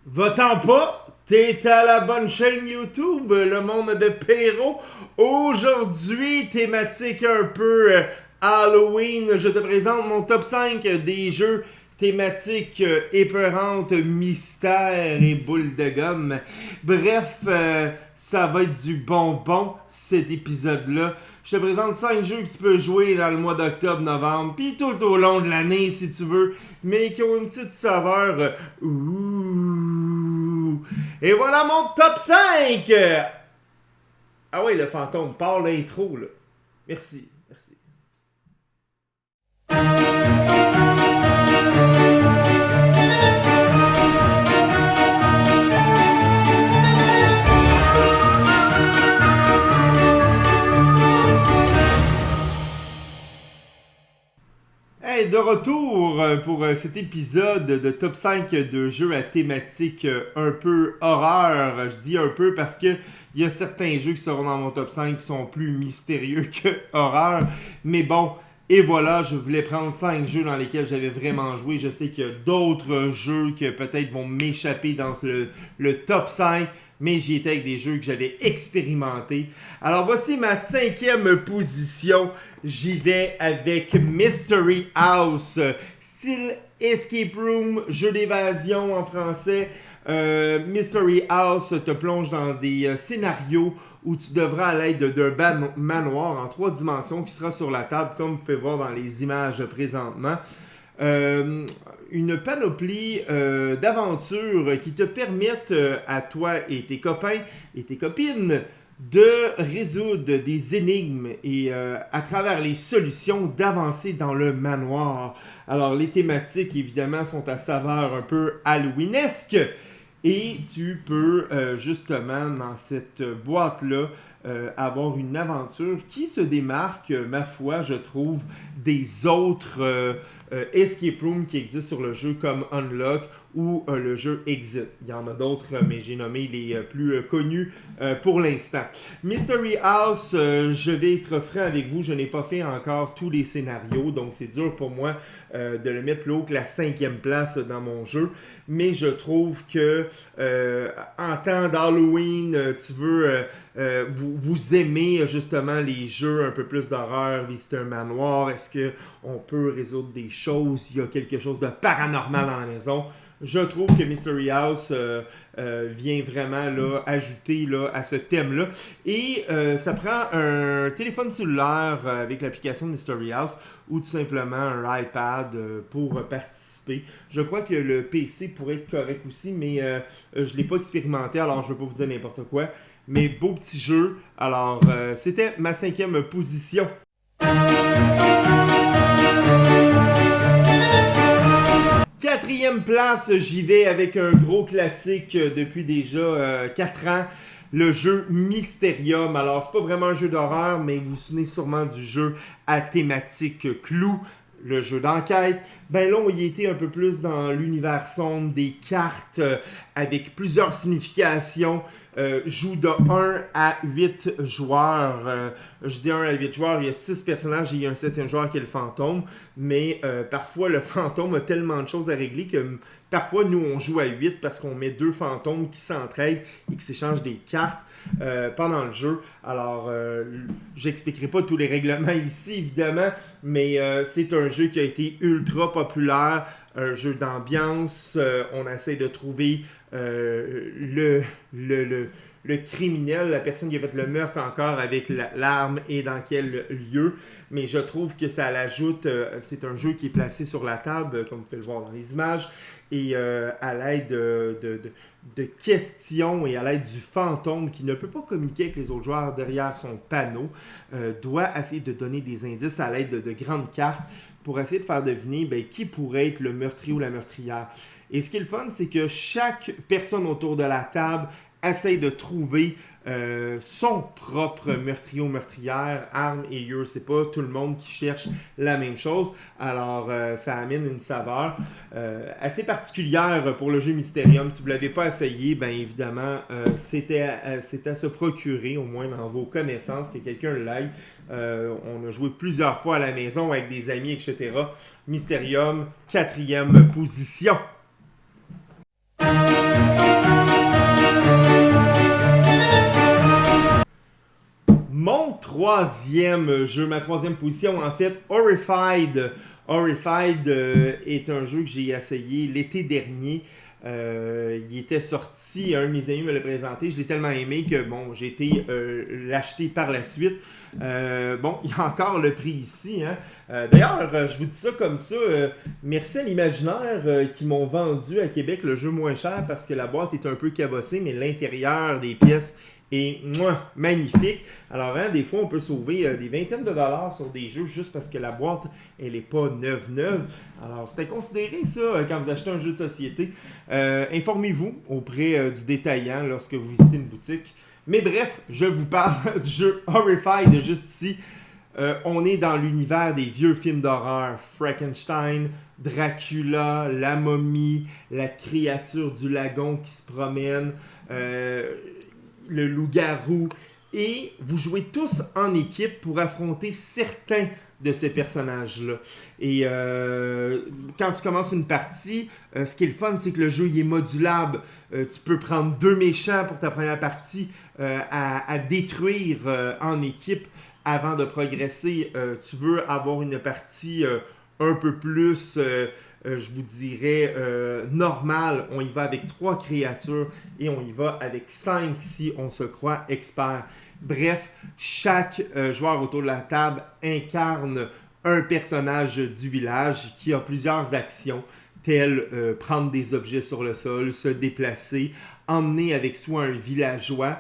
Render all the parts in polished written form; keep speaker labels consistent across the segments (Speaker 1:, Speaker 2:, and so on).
Speaker 1: Va-t'en pas, t'es à la bonne chaîne YouTube, le monde de Perrault. Aujourd'hui, thématique un peu Halloween, je te présente mon top 5 des jeux thématiques épeurantes, mystère et boule de gomme. Bref, ça va être du bonbon cet épisode-là. Je te présente 5 jeux que tu peux jouer dans le mois d'octobre, novembre, puis tout au long de l'année si tu veux, mais qui ont une petite saveur. Ouh. Et voilà mon top 5! Ah ouais, le fantôme, part l'intro là. Merci, merci. Hey, de retour pour cet épisode de top 5 de jeux à thématique un peu horreur. Je dis un peu parce que il y a certains jeux qui seront dans mon top 5 qui sont plus mystérieux que horreur. Mais bon, et voilà, je voulais prendre 5 jeux dans lesquels j'avais vraiment joué. Je sais qu'il y a d'autres jeux qui peut-être vont m'échapper dans le top 5. Mais j'y étais avec des jeux que j'avais expérimentés. Alors voici ma 5e position. J'y vais avec Mystery House, style Escape Room, jeu d'évasion en français. Mystery House te plonge dans des scénarios où tu devras à l'aide d'un manoir en 3 dimensions qui sera sur la table comme vous pouvez voir dans les images présentement. Une panoplie d'aventures qui te permettent à toi et tes copains et tes copines de résoudre des énigmes et à travers les solutions d'avancer dans le manoir. Alors les thématiques évidemment sont à saveur un peu halloweenesque et tu peux justement dans cette boîte-là avoir une aventure qui se démarque, ma foi, je trouve, des autres escape rooms qui existent sur le jeu comme Unlock ou le jeu Exit. Il y en a d'autres, mais j'ai nommé les plus connus pour l'instant. Mystery House, je vais être franc avec vous, je n'ai pas fait encore tous les scénarios, donc c'est dur pour moi de le mettre plus haut que la 5e place dans mon jeu, mais je trouve que en temps d'Halloween, tu veux... vous aimez justement les jeux un peu plus d'horreur, visiter un manoir, est-ce qu'on peut résoudre des choses, il y a quelque chose de paranormal dans la maison. Je trouve que Mystery House vient vraiment là, ajouter là, à ce thème-là. Et ça prend un téléphone cellulaire avec l'application de Mystery House ou tout simplement un iPad pour participer. Je crois que le PC pourrait être correct aussi, mais je ne l'ai pas expérimenté, alors je ne vais pas vous dire n'importe quoi. Mais beau petit jeu. Alors, c'était ma 5e position. Quatrième place, j'y vais avec un gros classique depuis déjà 4 ans. Le jeu Mysterium. Alors, c'est pas vraiment un jeu d'horreur, mais vous vous souvenez sûrement du jeu à thématique clou, le jeu d'enquête. Ben là, on y était un peu plus dans l'univers sombre des cartes avec plusieurs significations. Joue de 1 à 8 joueurs. Je dis 1 à 8 joueurs, il y a 6 personnages et il y a un 7e joueur qui est le fantôme. Mais parfois, le fantôme a tellement de choses à régler que parfois, nous, on joue à 8 parce qu'on met 2 fantômes qui s'entraident et qui s'échangent des cartes pendant le jeu. Alors, j'expliquerai pas tous les règlements ici, évidemment, mais c'est un jeu qui a été ultra populaire. Un jeu d'ambiance. On essaie de trouver le criminel, la personne qui a fait le meurtre encore avec l'arme et dans quel lieu. Mais je trouve que ça l'ajoute. C'est un jeu qui est placé sur la table, comme vous pouvez le voir dans les images. Et à l'aide de questions et à l'aide du fantôme qui ne peut pas communiquer avec les autres joueurs derrière son panneau, doit essayer de donner des indices à l'aide de grandes cartes pour essayer de faire deviner qui pourrait être le meurtrier ou la meurtrière. Et ce qui est le fun, c'est que chaque personne autour de la table essaye de trouver son propre meurtrier ou meurtrière, arme et lieu. C'est pas tout le monde qui cherche la même chose. Alors, ça amène une saveur assez particulière pour le jeu Mysterium. Si vous ne l'avez pas essayé, bien évidemment, c'est à se procurer, au moins dans vos connaissances, que quelqu'un l'aille. On a joué plusieurs fois à la maison avec des amis, etc. Mysterium, 4e position. troisième jeu, ma troisième position, en fait, Horrified. Horrified est un jeu que j'ai essayé l'été dernier. Il était sorti, un de mes amis me l'a présenté, je l'ai tellement aimé que bon, j'ai été l'acheter par la suite. Bon, il y a encore le prix ici. Hein. D'ailleurs, je vous dis ça comme ça. Merci à l'Imaginaire qui m'ont vendu à Québec le jeu moins cher parce que la boîte est un peu cabossée, mais l'intérieur des pièces est magnifique. Alors, hein, des fois, on peut sauver des vingtaines de dollars sur des jeux juste parce que la boîte, elle n'est pas neuve. Alors, c'était considéré ça quand vous achetez un jeu de société. Informez-vous auprès du détaillant lorsque vous visitez une boutique. Mais bref, je vous parle du jeu Horrified juste ici. On est dans l'univers des vieux films d'horreur. Frankenstein, Dracula, la momie, la créature du lagon qui se promène, le loup-garou. Et vous jouez tous en équipe pour affronter certains de ces personnages-là. Et quand tu commences une partie, ce qui est le fun, c'est que le jeu il est modulable. Tu peux prendre 2 méchants pour ta première partie à détruire en équipe avant de progresser. Tu veux avoir une partie un peu plus, je vous dirais, normale. On y va avec 3 créatures et on y va avec 5 si on se croit expert. Bref, chaque joueur autour de la table incarne un personnage du village qui a plusieurs actions, telles prendre des objets sur le sol, se déplacer, emmener avec soi un villageois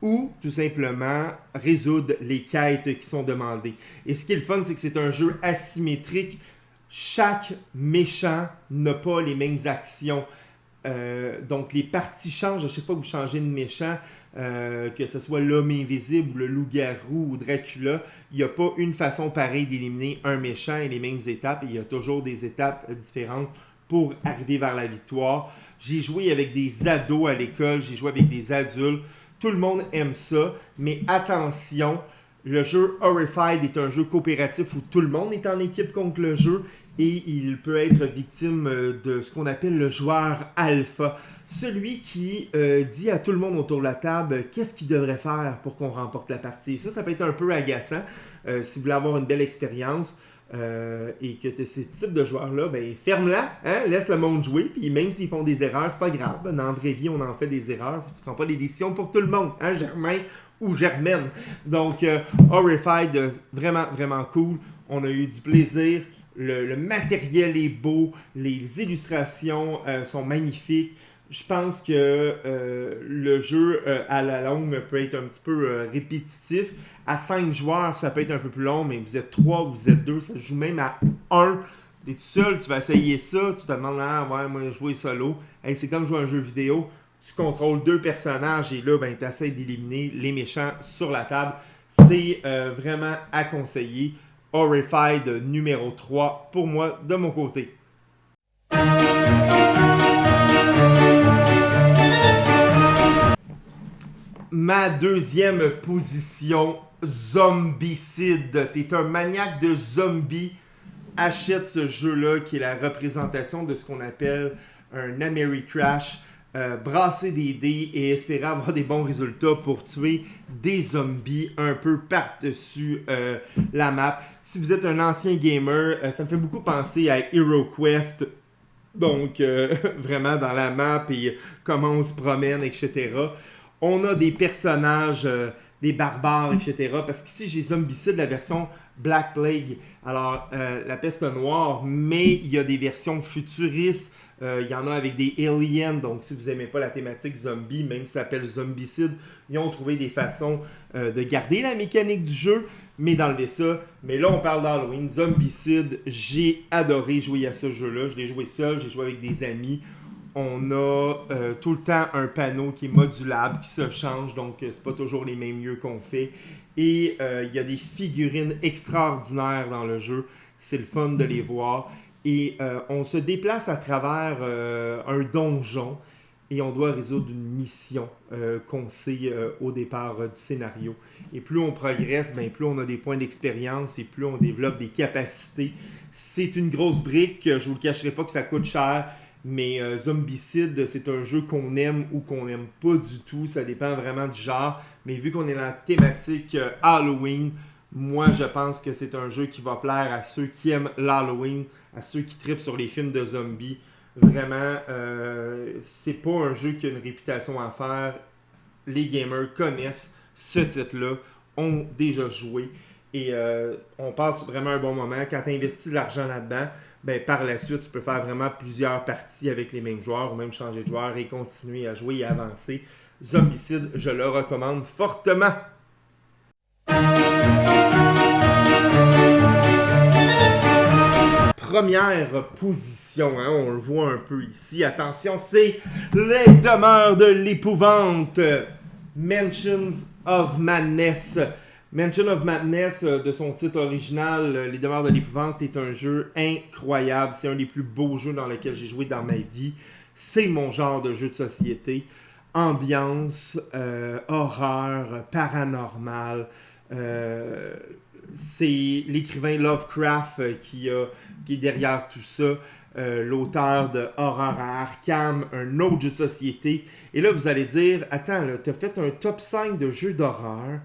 Speaker 1: ou tout simplement résoudre les quêtes qui sont demandées. Et ce qui est le fun, c'est que c'est un jeu asymétrique. Chaque méchant n'a pas les mêmes actions. Donc les parties changent à chaque fois que vous changez de méchant. Que ce soit l'homme invisible, le loup-garou ou Dracula, il n'y a pas une façon pareille d'éliminer un méchant et les mêmes étapes. Il y a toujours des étapes différentes pour arriver vers la victoire. J'ai joué avec des ados à l'école, j'ai joué avec des adultes. Tout le monde aime ça, mais attention, le jeu Horrified est un jeu coopératif où tout le monde est en équipe contre le jeu et il peut être victime de ce qu'on appelle le joueur alpha. Celui qui dit à tout le monde autour de la table qu'est-ce qu'il devrait faire pour qu'on remporte la partie. Ça peut être un peu agaçant si vous voulez avoir une belle expérience et que tu es ce type de joueur-là, ben ferme-la, hein, laisse le monde jouer, puis même s'ils font des erreurs, c'est pas grave. Dans la vraie vie, on en fait des erreurs, puis tu prends pas les décisions pour tout le monde, hein, Germain ou Germaine. Donc, Horrified, vraiment, vraiment cool. On a eu du plaisir. Le matériel est beau. Les illustrations sont magnifiques. Je pense que le jeu, à la longue, peut être un petit peu répétitif. À 5 joueurs, ça peut être un peu plus long, mais vous êtes 3, vous êtes 2, ça se joue même à 1. Tu es tout seul, tu vas essayer ça, tu te demandes, ah ouais, moi, je joue solo. Hey, c'est comme jouer à un jeu vidéo. Tu contrôles 2 personnages et là, ben, tu essaies d'éliminer les méchants sur la table. C'est vraiment à conseiller. Horrified numéro 3 pour moi de mon côté. Ma deuxième position, Zombicide. T'es un maniaque de zombies. Achète ce jeu-là qui est la représentation de ce qu'on appelle un Ameritrash. Brasser des dés et espérer avoir des bons résultats pour tuer des zombies un peu par-dessus la map. Si vous êtes un ancien gamer, ça me fait beaucoup penser à HeroQuest. Donc, vraiment dans la map et comment on se promène, etc. On a des personnages, des barbares, etc. Parce qu'ici, j'ai Zombicide, la version Black Plague. Alors, la peste noire, mais il y a des versions futuristes. Il y en a avec des aliens, donc si vous n'aimez pas la thématique zombie, même si ça s'appelle Zombicide, ils ont trouvé des façons de garder la mécanique du jeu, mais d'enlever ça. Mais là, on parle d'Halloween. Zombicide, j'ai adoré jouer à ce jeu-là. Je l'ai joué seul, j'ai joué avec des amis. On a tout le temps un panneau qui est modulable, qui se change, donc c'est pas toujours les mêmes lieux qu'on fait. Et il y a des figurines extraordinaires dans le jeu. C'est le fun de les voir. Et on se déplace à travers un donjon et on doit résoudre une mission qu'on sait au départ du scénario. Et plus on progresse, ben, plus on a des points d'expérience et plus on développe des capacités. C'est une grosse brique, je ne vous le cacherai pas que ça coûte cher. Mais Zombicide, c'est un jeu qu'on aime ou qu'on n'aime pas du tout. Ça dépend vraiment du genre. Mais vu qu'on est dans la thématique Halloween, moi je pense que c'est un jeu qui va plaire à ceux qui aiment l'Halloween, à ceux qui trippent sur les films de zombies. Vraiment, c'est pas un jeu qui a une réputation à faire. Les gamers connaissent ce titre-là, ont déjà joué. Et on passe vraiment un bon moment. Quand tu investis de l'argent là-dedans, ben, par la suite, tu peux faire vraiment plusieurs parties avec les mêmes joueurs ou même changer de joueur et continuer à jouer et avancer. Zombicide, je le recommande fortement. Première position, hein, on le voit un peu ici. Attention, c'est Les Demeures de l'Épouvante. Mansions of Madness. Mansion of Madness, de son titre original, Les Demeures de l'Épouvante, est un jeu incroyable. C'est un des plus beaux jeux dans lesquels j'ai joué dans ma vie. C'est mon genre de jeu de société. Ambiance, horreur, paranormal. C'est l'écrivain Lovecraft qui est derrière tout ça. L'auteur de Horreur à Arkham, un autre jeu de société. Et là, vous allez dire, attends, tu as fait un top 5 de jeux d'horreur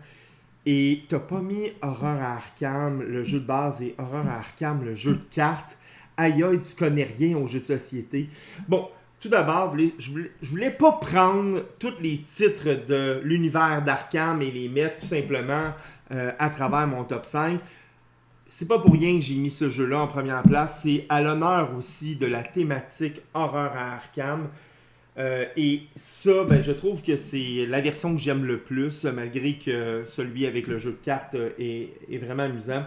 Speaker 1: et tu n'as pas mis Horreur à Arkham, le jeu de base, et Horreur à Arkham, le jeu de cartes. Aïe aïe, tu connais rien aux jeux de société. Bon, tout d'abord, je voulais pas prendre tous les titres de l'univers d'Arkham et les mettre tout simplement à travers mon top 5. C'est pas pour rien que j'ai mis ce jeu-là en première place. C'est à l'honneur aussi de la thématique horreur à Arkham. Et ça, ben, je trouve que c'est la version que j'aime le plus, malgré que celui avec le jeu de cartes est vraiment amusant.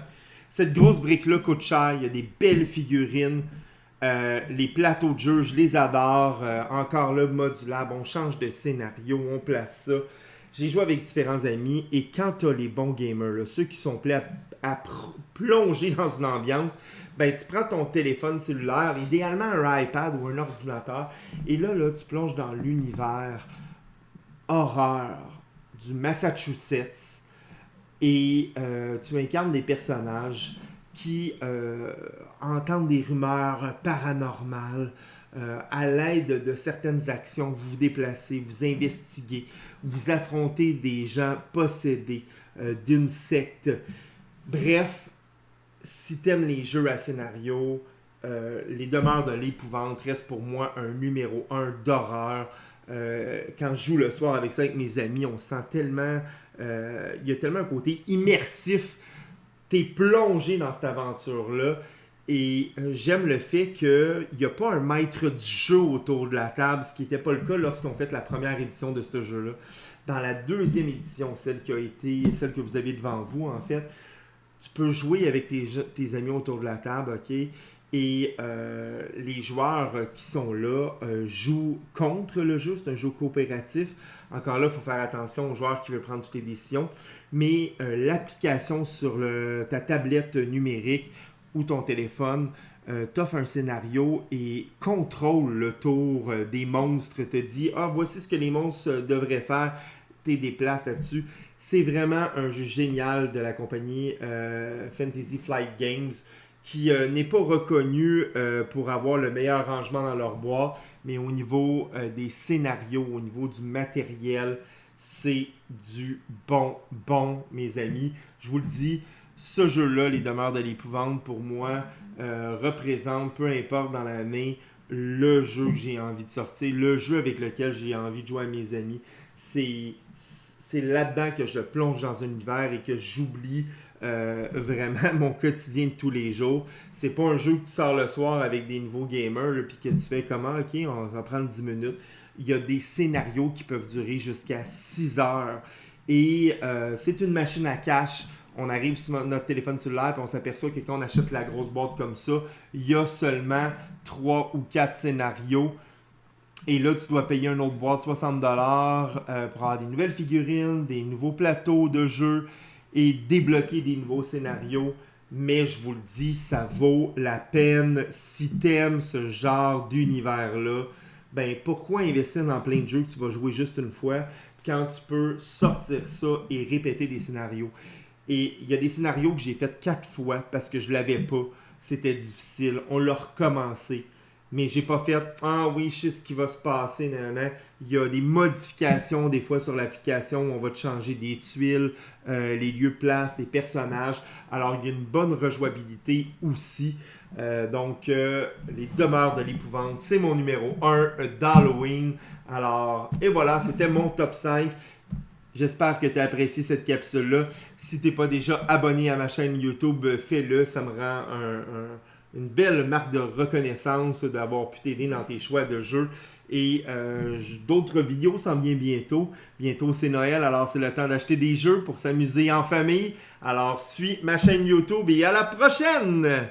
Speaker 1: Cette grosse brique-là coûte cher. Il y a des belles figurines. Les plateaux de jeu, je les adore. Encore là, modulable. On change de scénario, on place ça. J'ai joué avec différents amis et quand tu as les bons gamers, là, ceux qui sont prêts à plonger dans une ambiance, ben tu prends ton téléphone cellulaire, idéalement un iPad ou un ordinateur, et là tu plonges dans l'univers horreur du Massachusetts et tu incarnes des personnages qui entendent des rumeurs paranormales. À l'aide de certaines actions, vous vous déplacez, vous investiguez, vous affrontez des gens possédés d'une secte. Bref, si t'aimes les jeux à scénario, Les Demeures de l'Épouvante reste pour moi un numéro 1 d'horreur. Quand je joue le soir avec ça, avec mes amis, on sent tellement... Il y a tellement un côté immersif. T'es plongé dans cette aventure-là. Et j'aime le fait qu'il n'y a pas un maître du jeu autour de la table, ce qui n'était pas le cas lorsqu'on fait la première édition de ce jeu-là. Dans la deuxième édition, celle que vous avez devant vous, en fait, tu peux jouer avec tes amis autour de la table, ok? Et les joueurs qui sont là jouent contre le jeu. C'est un jeu coopératif. Encore là, il faut faire attention aux joueurs qui veulent prendre toutes les décisions. Mais l'application sur ta tablette numérique ou ton téléphone t'offre un scénario et contrôle le tour des monstres, te dit « Ah, voici ce que les monstres devraient faire », t'es déplaces là-dessus. C'est vraiment un jeu génial de la compagnie Fantasy Flight Games qui n'est pas reconnu pour avoir le meilleur rangement dans leur boîte, mais au niveau des scénarios, au niveau du matériel, c'est du bon, mes amis. Je vous le dis, ce jeu-là, Les Demeures de l'Épouvante, pour moi, représente, peu importe dans l'année, le jeu que j'ai envie de sortir, le jeu avec lequel j'ai envie de jouer à mes amis. C'est là-dedans que je plonge dans un univers et que j'oublie vraiment mon quotidien de tous les jours. C'est pas un jeu que tu sors le soir avec des nouveaux gamers puis que tu fais comment, ok, on va prendre 10 minutes. Il y a des scénarios qui peuvent durer jusqu'à 6 heures. Et c'est une machine à cash. On arrive sur notre téléphone cellulaire et on s'aperçoit que quand on achète la grosse boîte comme ça, il y a seulement 3 ou 4 scénarios. Et là, tu dois payer une autre boîte, 60$ pour avoir des nouvelles figurines, des nouveaux plateaux de jeu et débloquer des nouveaux scénarios. Mais je vous le dis, ça vaut la peine si t'aimes ce genre d'univers-là. Ben, pourquoi investir dans plein de jeux que tu vas jouer juste une fois quand tu peux sortir ça et répéter des scénarios? Et il y a des scénarios que j'ai fait 4 fois parce que je l'avais pas. C'était difficile. On l'a recommencé. mais j'ai pas fait ah oui, je sais ce qui va se passer. Nanana. Il y a des modifications des fois sur l'application où on va te changer des tuiles, les lieux de place, les personnages. Alors il y a une bonne rejouabilité aussi. Les demeures de l'épouvante, c'est mon numéro 1 d'Halloween. Alors, et voilà, c'était mon top 5. J'espère que tu as apprécié cette capsule-là. Si tu n'es pas déjà abonné à ma chaîne YouTube, fais-le. Ça me rend une belle marque de reconnaissance d'avoir pu t'aider dans tes choix de jeux. Et d'autres vidéos s'en viennent bientôt. Bientôt, c'est Noël, alors c'est le temps d'acheter des jeux pour s'amuser en famille. Alors, suis ma chaîne YouTube et à la prochaine!